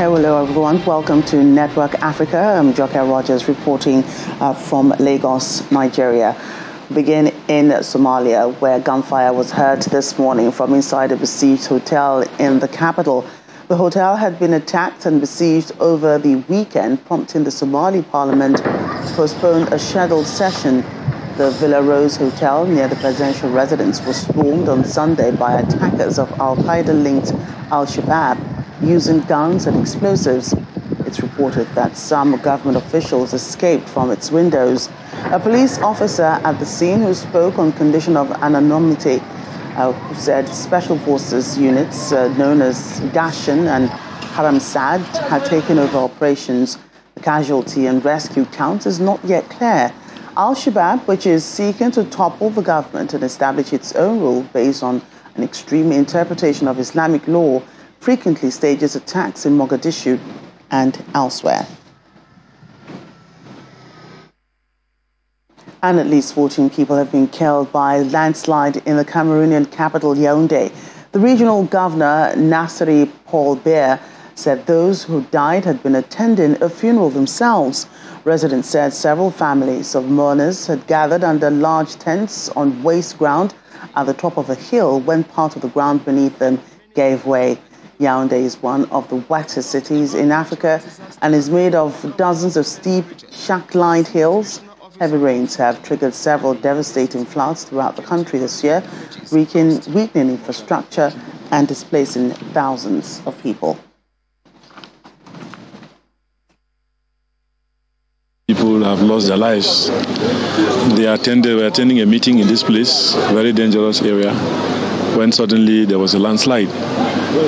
Hello everyone, welcome to Network Africa. I'm Joke Rogers reporting from Lagos, Nigeria. Begin in Somalia, where gunfire was heard this morning from inside a besieged hotel in the capital. The hotel had been attacked and besieged over the weekend, prompting the Somali parliament to postpone a scheduled session. The Villa Rose Hotel near the presidential residence was stormed on Sunday by attackers of Al-Qaeda-linked Al-Shabaab using guns and explosives. It's reported that some government officials escaped from its windows. A police officer at the scene who spoke on condition of anonymity said special forces units known as Gashan and Haramsad had taken over operations. The casualty and rescue count is not yet clear. Al-Shabaab, which is seeking to topple the government and establish its own rule based on an extreme interpretation of Islamic law, frequently stages attacks in Mogadishu and elsewhere. And at least 14 people have been killed by landslide in the Cameroonian capital, Yaoundé. The regional governor, Nassiri Paul Bear, said those who died had been attending a funeral themselves. Residents said several families of mourners had gathered under large tents on waste ground at the top of a hill when part of the ground beneath them gave way. Yaoundé is one of the wettest cities in Africa and is made of dozens of steep, shack-lined hills. Heavy rains have triggered several devastating floods throughout the country this year, weakening infrastructure and displacing thousands of people. People have lost their lives. They were attending a meeting in this place, very dangerous area, when suddenly there was a landslide.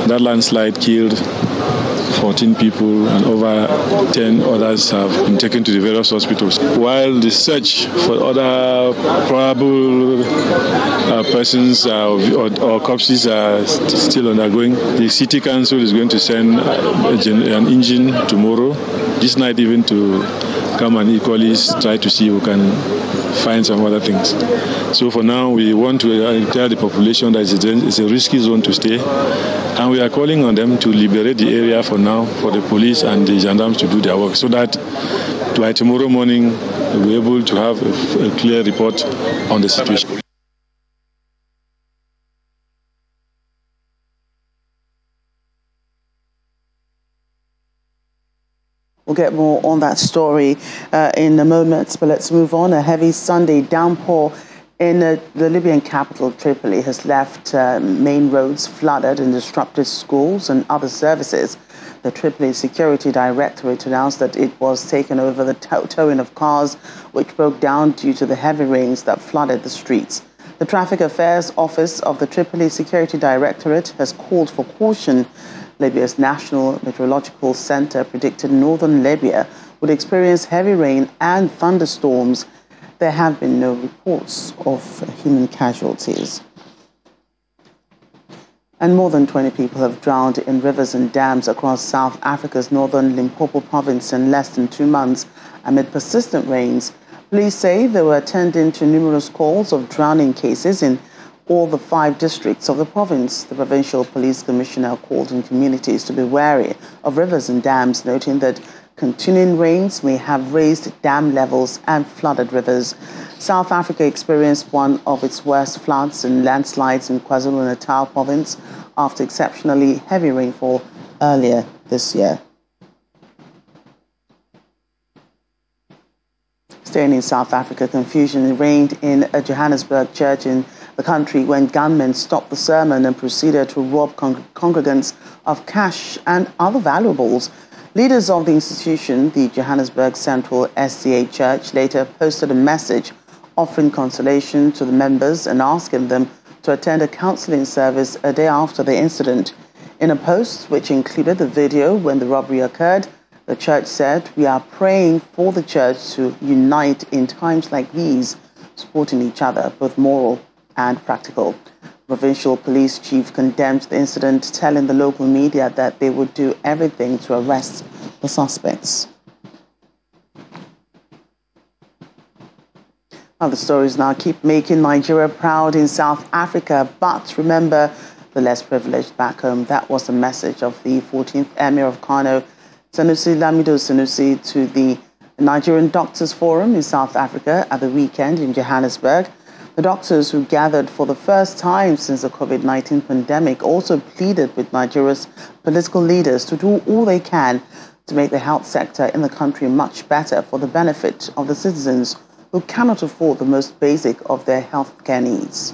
That landslide killed 14 people and over 10 others have been taken to the various hospitals. While the search for other probable persons or corpses are still undergoing, the city council is going to send an engine tomorrow, this night even, to come and equally try to see who can find some other things. So for now, we want to tell the population that it's a risky zone to stay, and we are calling on them to liberate the area for now for the police and the gendarmes to do their work, so that by tomorrow morning we'll be able to have a clear report on the situation. We'll get more on that story in a moment, but let's move on. A heavy Sunday downpour in the Libyan capital, Tripoli, has left main roads flooded and disrupted schools and other services. The Tripoli Security Directorate announced that it was taking over the towing of cars, which broke down due to the heavy rains that flooded the streets. The Traffic Affairs Office of the Tripoli Security Directorate has called for caution. Libya's National Meteorological Center predicted northern Libya would experience heavy rain and thunderstorms. There have been no reports of human casualties. And more than 20 people have drowned in rivers and dams across South Africa's northern Limpopo province in less than 2 months amid persistent rains. Police say they were attending to numerous calls of drowning cases in all the 5 districts of the province. The provincial police commissioner called on communities to be wary of rivers and dams, noting that continuing rains may have raised dam levels and flooded rivers. South Africa experienced one of its worst floods and landslides in KwaZulu-Natal province after exceptionally heavy rainfall earlier this year. Staying in South Africa, confusion reigned in a Johannesburg church in the country when gunmen stopped the sermon and proceeded to rob congregants of cash and other valuables. Leaders of the institution, the Johannesburg Central SDA Church, later posted a message offering consolation to the members and asking them to attend a counseling service a day after the incident. In a post which included the video when the robbery occurred, the church said, "We are praying for the church to unite in times like these, supporting each other, both moral and practical." Provincial police chief condemned the incident, telling the local media that they would do everything to arrest the suspects. Other stories now keep making Nigeria proud in South Africa, but remember, the less privileged back home. That was the message of the 14th Emir of Kano, Sanusi Lamido Sanusi, to the Nigerian Doctors Forum in South Africa at the weekend in Johannesburg. The doctors, who gathered for the first time since the COVID-19 pandemic, also pleaded with Nigeria's political leaders to do all they can to make the health sector in the country much better for the benefit of the citizens who cannot afford the most basic of their healthcare needs.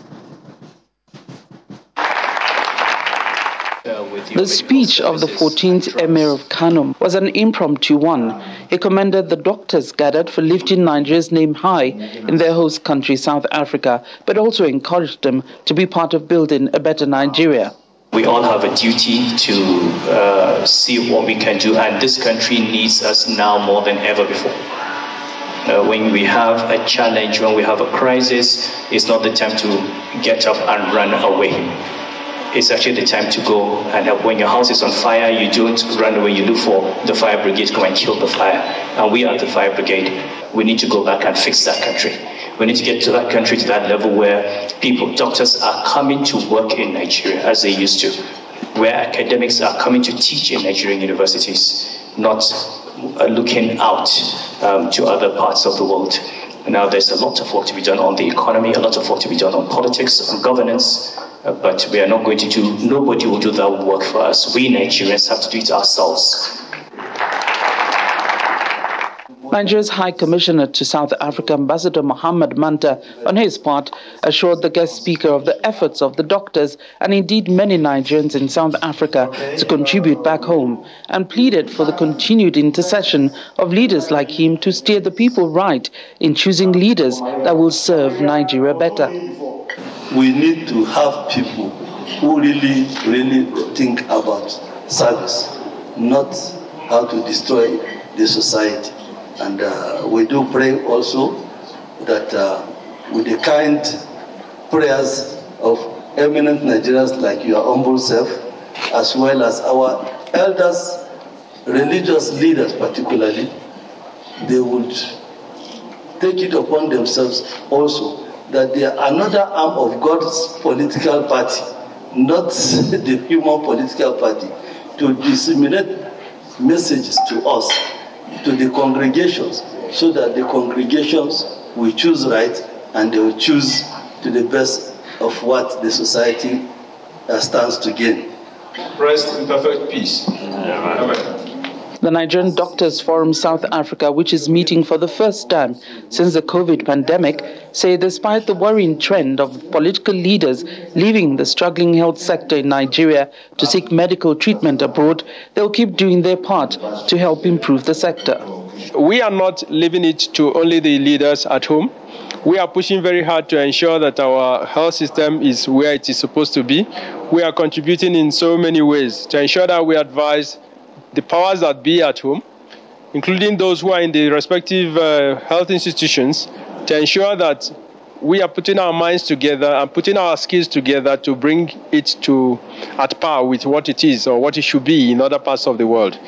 The speech of the 14th Emir of Kano was an impromptu one. He commended the doctors gathered for lifting Nigeria's name high in their host country, South Africa, but also encouraged them to be part of building a better Nigeria. We all have a duty to see what we can do, and this country needs us now more than ever before. When we have a challenge, when we have a crisis, it's not the time to get up and run away. It's actually the time to go and help. When your house is on fire, you don't run away, you look for the fire brigade to come and kill the fire. And we are the fire brigade. We need to go back and fix that country. We need to get to that country, to that level where doctors are coming to work in Nigeria as they used to, where academics are coming to teach in Nigerian universities, not looking out to other parts of the world. Now there's a lot of work to be done on the economy, a lot of work to be done on politics, on governance, but we are not going to do, nobody will do that work for us. We Nigerians have to do it ourselves. Nigeria's High Commissioner to South Africa, Ambassador Mohammed Manta, on his part, assured the guest speaker of the efforts of the doctors and indeed many Nigerians in South Africa to contribute back home, and pleaded for the continued intercession of leaders like him to steer the people right in choosing leaders that will serve Nigeria better. We need to have people who really think about service, not how to destroy the society. And we do pray also that with the kind prayers of eminent Nigerians like your humble self, as well as our elders, religious leaders particularly, they would take it upon themselves also that they are another arm of God's political party, not the human political party, to disseminate messages to us, to the congregations, so that the congregations will choose right and they will choose to the best of what the society stands to gain. Rest in perfect peace. Amen. The Nigerian Doctors Forum South Africa, which is meeting for the first time since the COVID pandemic, say despite the worrying trend of political leaders leaving the struggling health sector in Nigeria to seek medical treatment abroad, they'll keep doing their part to help improve the sector. We are not leaving it to only the leaders at home. We are pushing very hard to ensure that our health system is where it is supposed to be. We are contributing in so many ways to ensure that we advise the powers that be at home, including those who are in the respective health institutions, to ensure that we are putting our minds together and putting our skills together to bring it at par with what it is or what it should be in other parts of the world.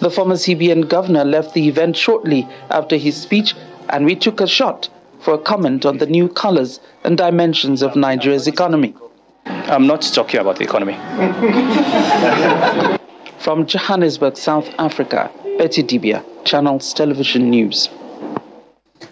The former CBN governor left the event shortly after his speech, and we took a shot for a comment on the new colors and dimensions of Nigeria's economy. I'm not talking about the economy. From Johannesburg, South Africa, Betty Dibia, Channels Television News.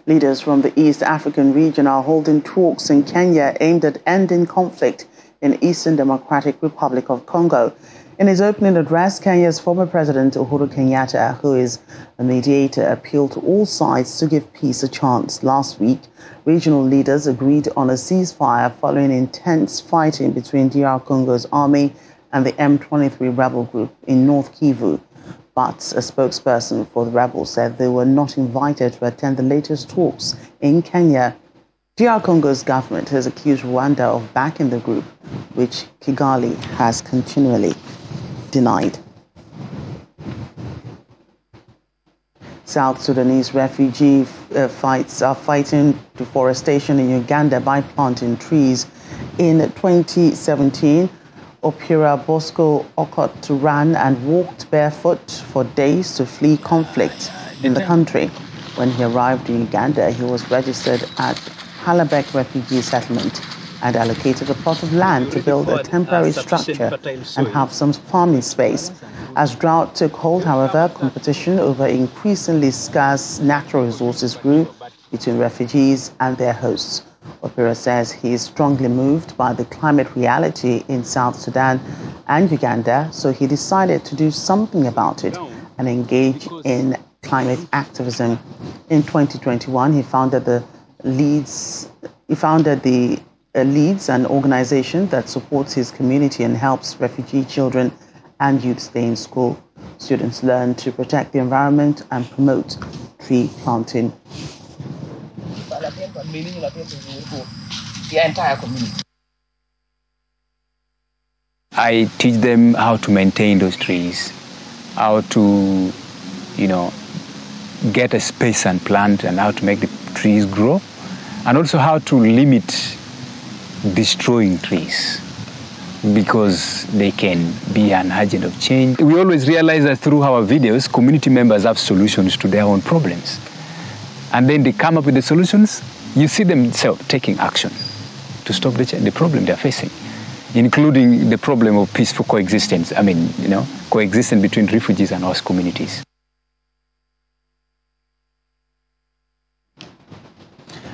Leaders from the East African region are holding talks in Kenya aimed at ending conflict in Eastern Democratic Republic of Congo. In his opening address, Kenya's former President Uhuru Kenyatta, who is a mediator, appealed to all sides to give peace a chance. Last week, regional leaders agreed on a ceasefire following intense fighting between DR Congo's army and the M23 rebel group in North Kivu. But a spokesperson for the rebels said they were not invited to attend the latest talks in Kenya. DR Congo's government has accused Rwanda of backing the group, which Kigali has continually denied. South Sudanese refugee fights are fighting deforestation in Uganda by planting trees. In 2017, Opira Bosco Okot ran and walked barefoot for days to flee conflict in the country. When he arrived in Uganda, he was registered at Halabek refugee settlement and allocated a plot of land to build a temporary structure and have some farming space. As drought took hold, however, competition over increasingly scarce natural resources grew between refugees and their hosts. Opera says he is strongly moved by the climate reality in South Sudan and Uganda, so he decided to do something about it and engage in climate activism. In 2021, he founded the Leeds, an organization that supports his community and helps refugee children and youth stay in school. Students learn to protect the environment and promote tree planting. I teach them how to maintain those trees, how to, get a space and plant, and how to make the trees grow, and also how to limit destroying trees, because they can be an agent of change. We always realize that through our videos, community members have solutions to their own problems. And then they come up with the solutions. You see them taking action to stop the problem they're facing, including the problem of peaceful coexistence. Coexistence between refugees and host communities.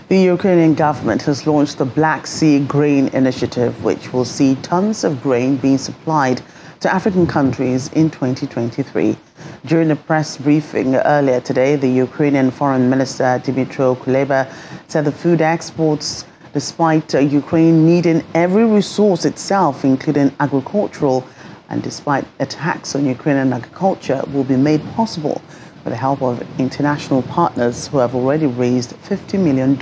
The Ukrainian government has launched the Black Sea Grain Initiative, which will see tons of grain being supplied to African countries in 2023. During a press briefing earlier today, the Ukrainian Foreign Minister Dmytro Kuleba said the food exports, despite Ukraine needing every resource itself, including agricultural, and despite attacks on Ukrainian agriculture, will be made possible with the help of international partners who have already raised $50 million.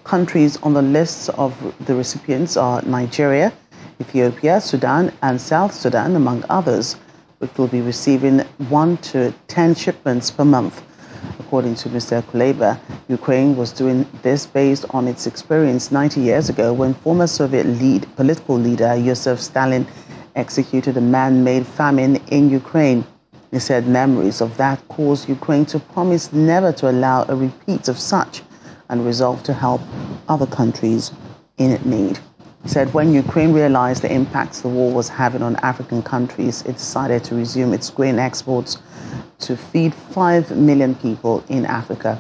Countries on the list of the recipients are Nigeria, Ethiopia, Sudan, and South Sudan, among others, which will be receiving 1 to 10 shipments per month. According to Mr. Kuleba, Ukraine was doing this based on its experience 90 years ago when former Soviet political leader Joseph Stalin executed a man-made famine in Ukraine. He said memories of that caused Ukraine to promise never to allow a repeat of such and resolve to help other countries in need. He said when Ukraine realized the impacts the war was having on African countries, it decided to resume its grain exports to feed 5 million people in Africa.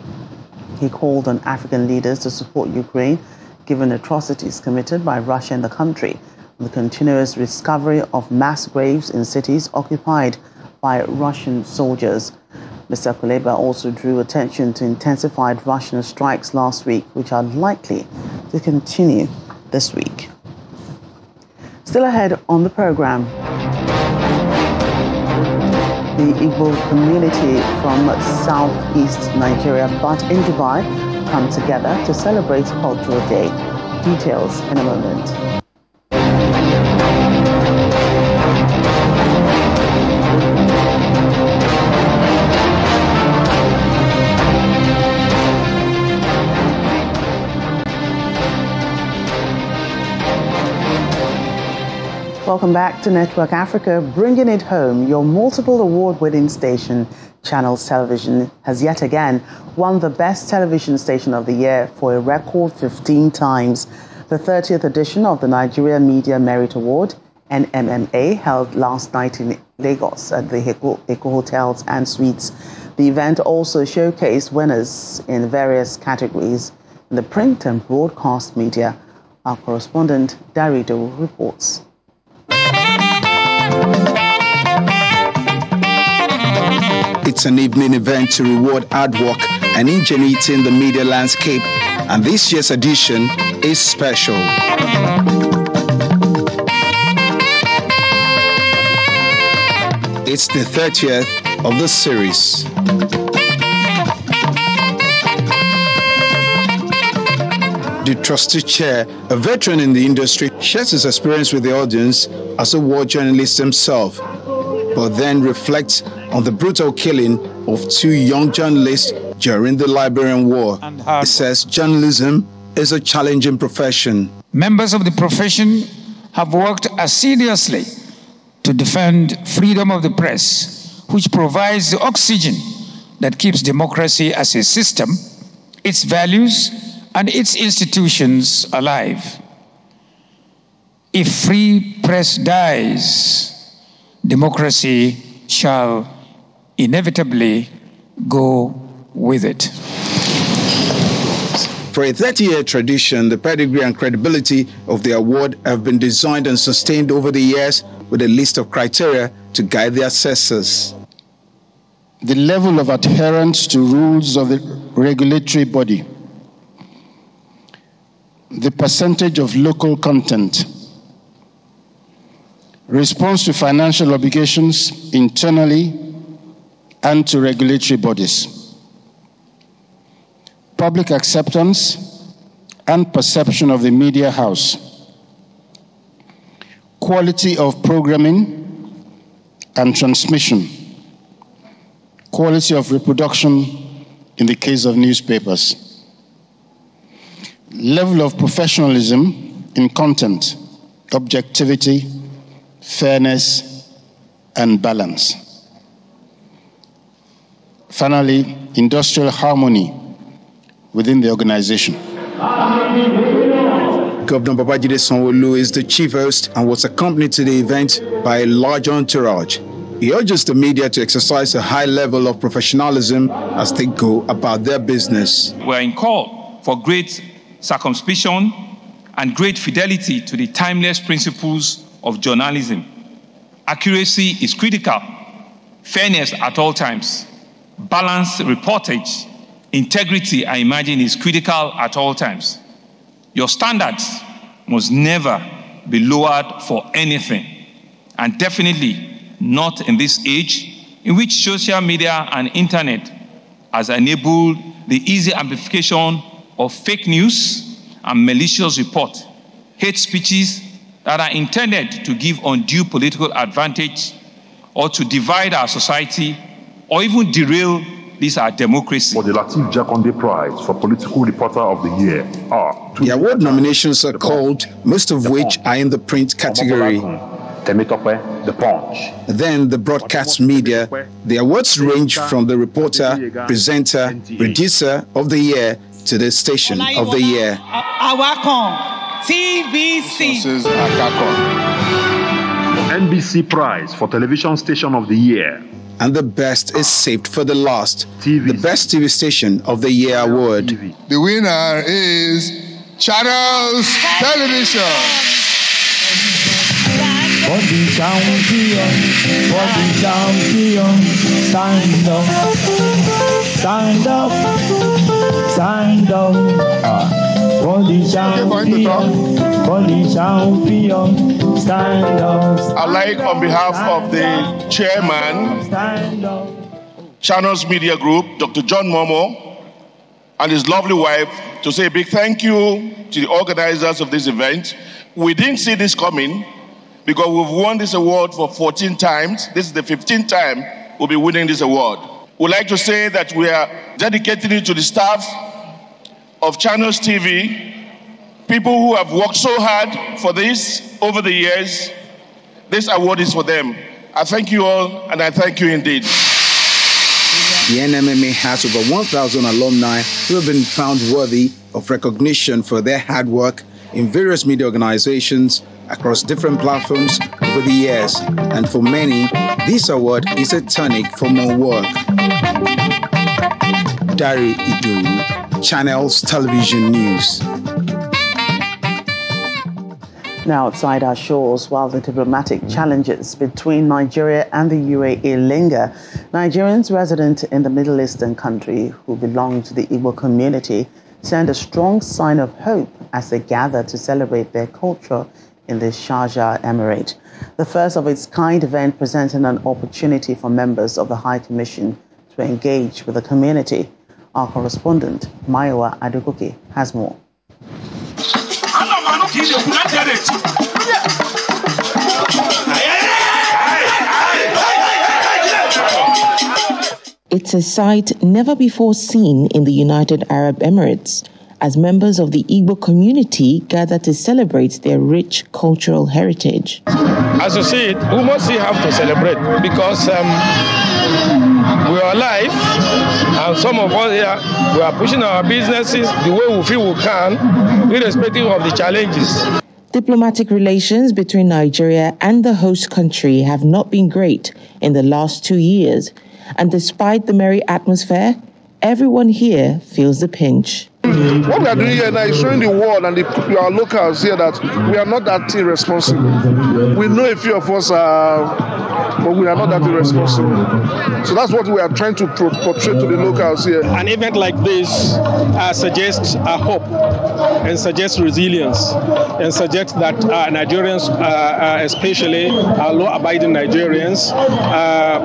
He called on African leaders to support Ukraine, given atrocities committed by Russia in the country, and the continuous discovery of mass graves in cities occupied by Russian soldiers. Mr. Kuleba also drew attention to intensified Russian strikes last week, which are likely to continue this week. Still ahead on the program, the Igbo community from southeast Nigeria, but in Dubai, come together to celebrate Cultural Day. Details in a moment. Welcome back to Network Africa, bringing it home. Your multiple award-winning station, Channels Television, has yet again won the Best Television Station of the Year for a record 15 times. The 30th edition of the Nigeria Media Merit Award, NMMA, held last night in Lagos at the Eco Hotels and Suites. The event also showcased winners in various categories in the print and broadcast media. Our correspondent, Darido, reports. It's an evening event to reward hard work and ingenuity in the media landscape, and this year's edition is special. It's the 30th of the series. The trusty chair, a veteran in the industry, shares his experience with the audience as a war journalist himself, but then reflects on the brutal killing of 2 young journalists during the Liberian War. He says journalism is a challenging profession. Members of the profession have worked assiduously to defend freedom of the press, which provides the oxygen that keeps democracy as a system, its values, and its institutions alive. if free press dies, democracy shall inevitably go with it. For a 30-year tradition, the pedigree and credibility of the award have been designed and sustained over the years with a list of criteria to guide the assessors. The level of adherence to rules of the regulatory body, the percentage of local content, response to financial obligations internally and to regulatory bodies, public acceptance and perception of the media house, quality of programming and transmission, quality of reproduction in the case of newspapers, level of professionalism in content, objectivity, fairness, and balance. Finally, industrial harmony within the organization. Governor Babajide Sanwo-Olu is the chief host and was accompanied to the event by a large entourage. He urges the media to exercise a high level of professionalism as they go about their business. We are in call for great circumspection and great fidelity to the timeless principles of journalism. Accuracy is critical, fairness at all times, balanced reportage, integrity, I imagine, is critical at all times. Your standards must never be lowered for anything, and definitely not in this age in which social media and internet has enabled the easy amplification of fake news and malicious report, hate speeches that are intended to give undue political advantage or to divide our society or even derail this our democracy. For the Latif Jakonde Prize for Political Reporter of the Year are... The award nominations are called, most of which are in the print category. The Punch. Then the broadcast media. The awards range from the reporter, presenter, producer of the year to the station of the year. TVC. NBC Prize for Television Station of the Year. And the best is saved for the last. The Best TV Station of the Year award. The winner is Channels Television. For the champion, stand up, stand up, stand up. For the champion, stand up. I'd like, on behalf of the chairman, Channels Media Group, Dr. John Momo, and his lovely wife, to say a big thank you to the organizers of this event. We didn't see this coming, because we've won this award for 14 times. This is the 15th time we'll be winning this award. We'd like to say that we are dedicating it to the staff of Channels TV, people who have worked so hard for this over the years. This award is for them. I thank you all, and I thank you indeed. The NMMA has over 1,000 alumni who have been found worthy of recognition for their hard work in various media organizations across different platforms over the years. And for many, this award is a tonic for more work. Dari Idu, Channels Television News. Now, outside our shores, while the diplomatic challenges between Nigeria and the UAE linger, Nigerians resident in the Middle Eastern country who belong to the Igbo community send a strong sign of hope as they gather to celebrate their culture in the Sharjah Emirate. The first of its kind event presenting an opportunity for members of the High Commission to engage with the community. Our correspondent, Maiwa Adegoke, has more. It's a sight never before seen in the United Arab Emirates, as members of the Igbo community gather to celebrate their rich cultural heritage. As you see it, we must have to celebrate because we are alive, and some of us here, we are pushing our businesses the way we feel we can, irrespective of the challenges. Diplomatic relations between Nigeria and the host country have not been great in the last 2 years, and despite the merry atmosphere, everyone here feels the pinch. What we are doing here now is showing the world and our locals here that we are not that irresponsible. We know a few of us are, but we are not that irresponsible. So that's what we are trying to portray to the locals here. An event like this suggests a hope and suggests resilience and suggests that Nigerians, especially law-abiding Nigerians,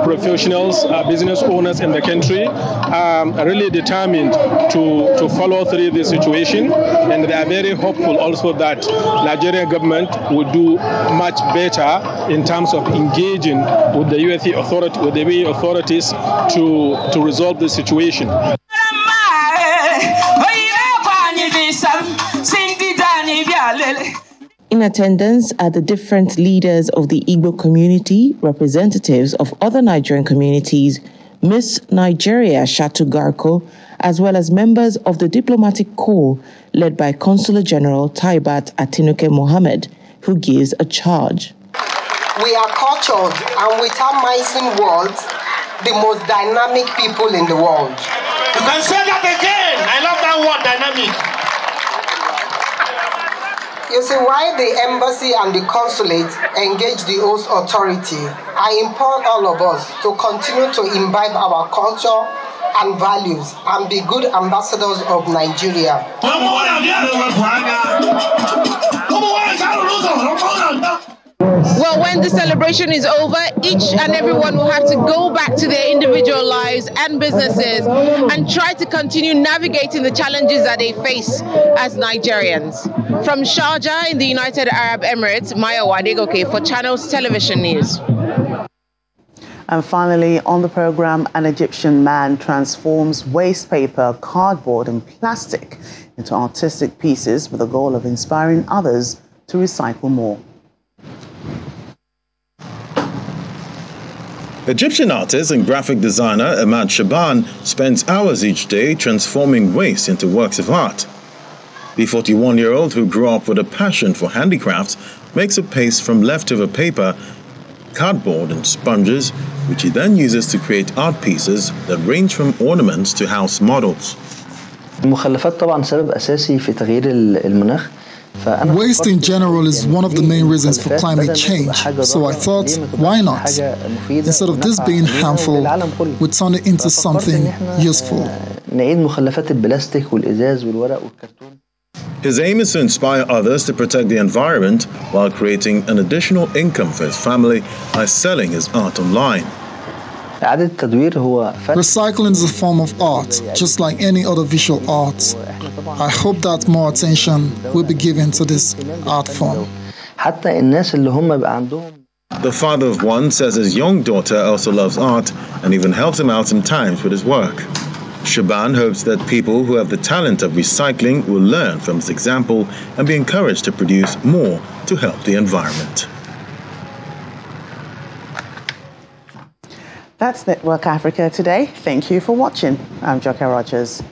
professionals, business owners in the country, are really determined to follow through this situation, and they are very hopeful also that Nigerian government will do much better in terms of engaging with the UAE authority, with the UAE authorities to resolve the situation. In attendance are the different leaders of the Igbo community, representatives of other Nigerian communities, Miss Nigeria Shatu Garko, as well as members of the diplomatic corps led by Consular General Taibat Atinuke Mohammed, who gives a charge. We are cultured and, without mincing words, the most dynamic people in the world. You can say that again. I love that word, dynamic. You see, while the embassy and the consulate engage the host authority, I implore all of us to continue to imbibe our culture and values and be good ambassadors of Nigeria. Well, when the celebration is over, each and everyone will have to go back to their individual lives and businesses and try to continue navigating the challenges that they face as Nigerians. From Sharjah in the United Arab Emirates, Maya Wadegoke for Channels Television News. And finally, on the program, an Egyptian man transforms waste paper, cardboard and plastic into artistic pieces with the goal of inspiring others to recycle more. Egyptian artist and graphic designer Ahmad Shaban spends hours each day transforming waste into works of art. The 41-year-old, who grew up with a passion for handicrafts, makes a paste from leftover paper, cardboard and sponges, which he then uses to create art pieces that range from ornaments to house models. المخلفات طبعا سبب أساسي في تغيير المناخ. Waste in general is one of the main reasons for climate change, so I thought, why not? Instead of this being harmful, we turn it into something useful. His aim is to inspire others to protect the environment while creating an additional income for his family by selling his art online. Recycling is a form of art, just like any other visual art. I hope that more attention will be given to this art form. The father of one says his young daughter also loves art and even helps him out sometimes with his work. Shaban hopes that people who have the talent of recycling will learn from his example and be encouraged to produce more to help the environment. That's Network Africa today. Thank you for watching. I'm Joker Rogers.